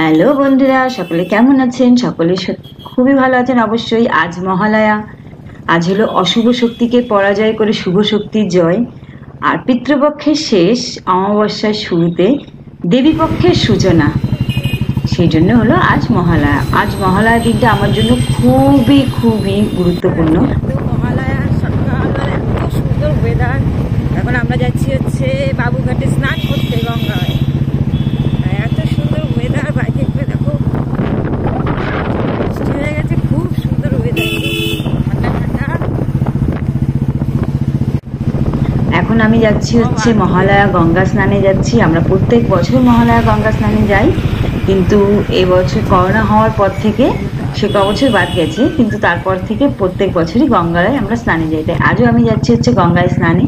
Hello বন্ধুরা, সকলে কেমন আছেন? সকলে খুবই ভালো আছেন অবশ্যই। আজ মহালয়া, আজ হলো অশুভ শক্তিকে পরাজয় করে শুভ শক্তির জয়। আর পিতৃপক্ষের শেষ, অমাবস্যার শুরুতে দেবীপক্ষের সূচনা। সেই জন্য হলো আজ মহালয়া। আজ মহালয়া দিনটা আমার জন্য খুবই খুবই গুরুত্বপূর্ণ। মহালয়া সকালবেলা এত সুন্দর ওয়েদার। এখন আমরা যাচ্ছি হচ্ছে বাবুঘাটে স্নান করতে গঙ্গায়। এত সুন্দর ওয়েদার, বাইকে করে দেখো বৃষ্টি হয়ে গেছে, খুব সুন্দর ওয়েদার, ঠান্ডা ঠান্ডা। এখন আমি যাচ্ছি হচ্ছে মহালয়া গঙ্গা স্নানে যাচ্ছি। আমরা প্রত্যেক বছর মহালয়া গঙ্গা স্নানে যাই, কিন্তু এবছর করোনা হওয়ার পর থেকে সে বছর বাদ গেছে, কিন্তু তারপর থেকে প্রত্যেক বছরই গঙ্গায় আমরা স্নানে যাই। তাই আজও আমি যাচ্ছি হচ্ছে গঙ্গায় স্নানে।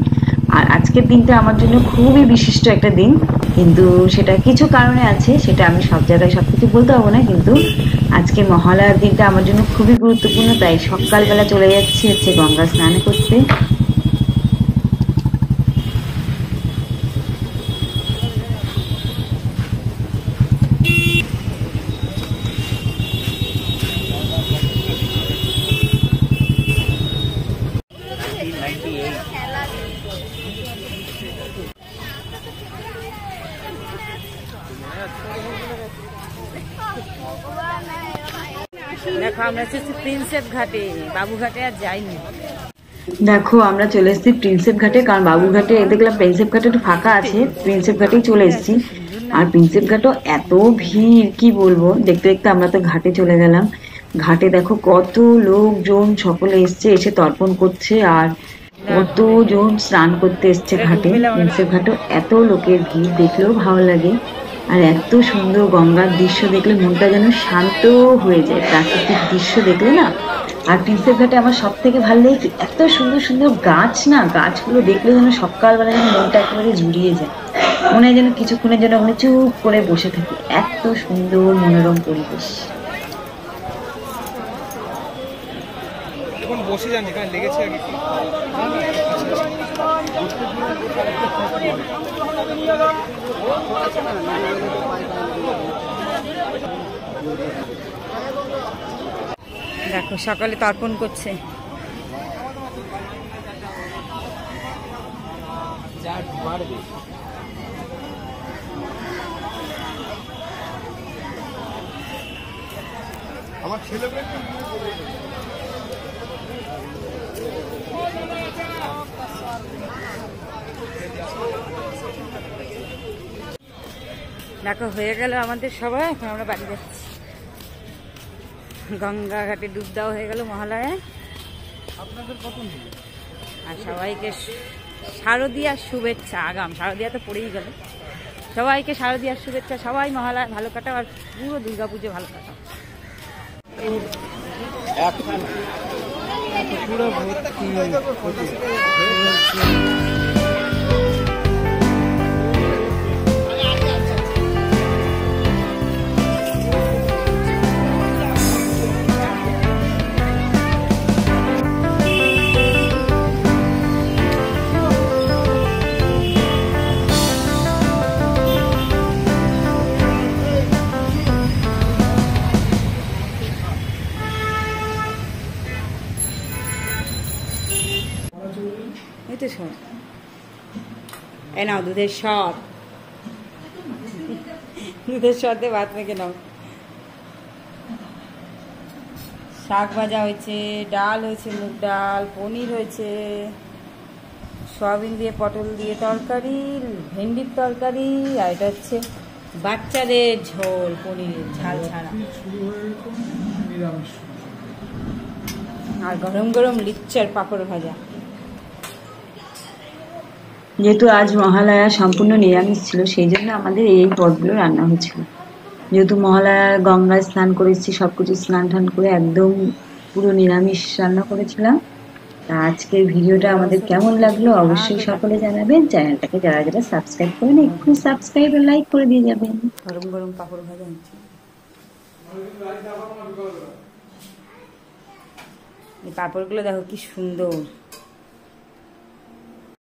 আর আজকের দিনটা আমার জন্য খুবই বিশিষ্ট একটা দিন, কিন্তু সেটা কিছু কারণে আছে, সেটা আমি সব জায়গায় সবকিছু বলতে পারবো না। কিন্তু আজকে মহালয়ার দিনটা আমার জন্য খুবই গুরুত্বপূর্ণ, তাই সকালবেলা চলে যাচ্ছি হচ্ছে গঙ্গা স্নান করতে। দেখো আমরা এসেছি প্রিন্সেপ ঘাটে, বাবুঘাটে আর যাইনি। দেখো আমরা চলে এসেছি প্রিন্সেপ ঘাটে, কারণ বাবুঘাটে দেখলাম প্রিন্সেপ ঘাটে একটু ফাঁকা আছে, প্রিন্সেপ ঘাটেই চলে এসেছি। আর প্রিন্সেপ ঘাটও এত ভিড়, কি বলবো। দেখতে দেখতে আমরা তো ঘাটে চলে গেলাম। ঘাটে দেখো কত লোকজন সকলে এসছে, এসে তর্পণ করছে, আর কতজন স্নান করতে এসছে ঘাটে। প্রিন্সেপ ঘাটও এত লোকের ভিড়, দেখলেও ভালো লাগে। আর এত সুন্দর গঙ্গার দৃশ্য দেখলে মনটা যেন শান্ত হয়ে যায়, প্রাকৃতিক দৃশ্য দেখলে না। আর প্রিন্সেপ ঘাটে আমার সব থেকে ভালো লাগে এত সুন্দর সুন্দর গাছ, না গাছগুলো দেখলে যেন সকালবেলা যেন মনটা একেবারে জুড়িয়ে যায়, মনে হয় যেন কিছুক্ষণের জন্য ওখানে চুপ করে বসে থাকি। এত সুন্দর মনোরম পরিবেশ। বসে যান, এখানে লেগেছে আর কি। দেখো সকালে তর্পণ করছে। আমার ছেলে দেখো হয়ে গেল আমাদের সবাই, এখন আমরা বাড়ি যাচ্ছি। গঙ্গা ঘাটে ডুব দেওয়া হয়ে গেল মহালয়ায়। আর সবাইকে শারদীয়ার শুভেচ্ছা। আগাম শারদীয়া তো পড়েই গেল। সবাইকে শারদীয়ার শুভেচ্ছা। সবাই মহালয়া ভালো কাটাও, আর পুরো দুর্গাপুজো ভালো কাটাও। এই তো শোন, এ নাও দুধের শর, দুধের শরতে ভাত মেখে নাও। শাক ভাজা হয়েছে, ডাল হয়েছে, মুগ ডাল, পনির হয়েছে, সয়াবিন দিয়ে পটল দিয়ে তরকারি, ভেন্ডির তরকারি, আর এটা হচ্ছে বাচ্চাদের ঝোল, পনিরের ঝাল ছাড়া। আর গরম গরম লিচ্চার পাঁপড় ভাজা। যেহেতু আজ মহালয়া সম্পূর্ণ নিরামিষ ছিল, সেই জন্য আমাদের এই পদগুলো রান্না হয়েছিল। যেহেতু মহালয়া গঙ্গায় স্নান করেছি, সবকিছু স্নান টান করে একদম পুরো নিরামিষ রান্না করেছিলাম। তা আজকের ভিডিওটা আমাদের কেমন লাগলো অবশ্যই সকলে জানাবেন। চ্যানেলটাকে যারা যারা সাবস্ক্রাইব করেন এক্ষুনি সাবস্ক্রাইব আর লাইক করে দিয়ে যাবেন। গরম গরম পাঁপড় ভাজা হচ্ছে। এই পাঁপড়গুলো দেখো কি সুন্দর।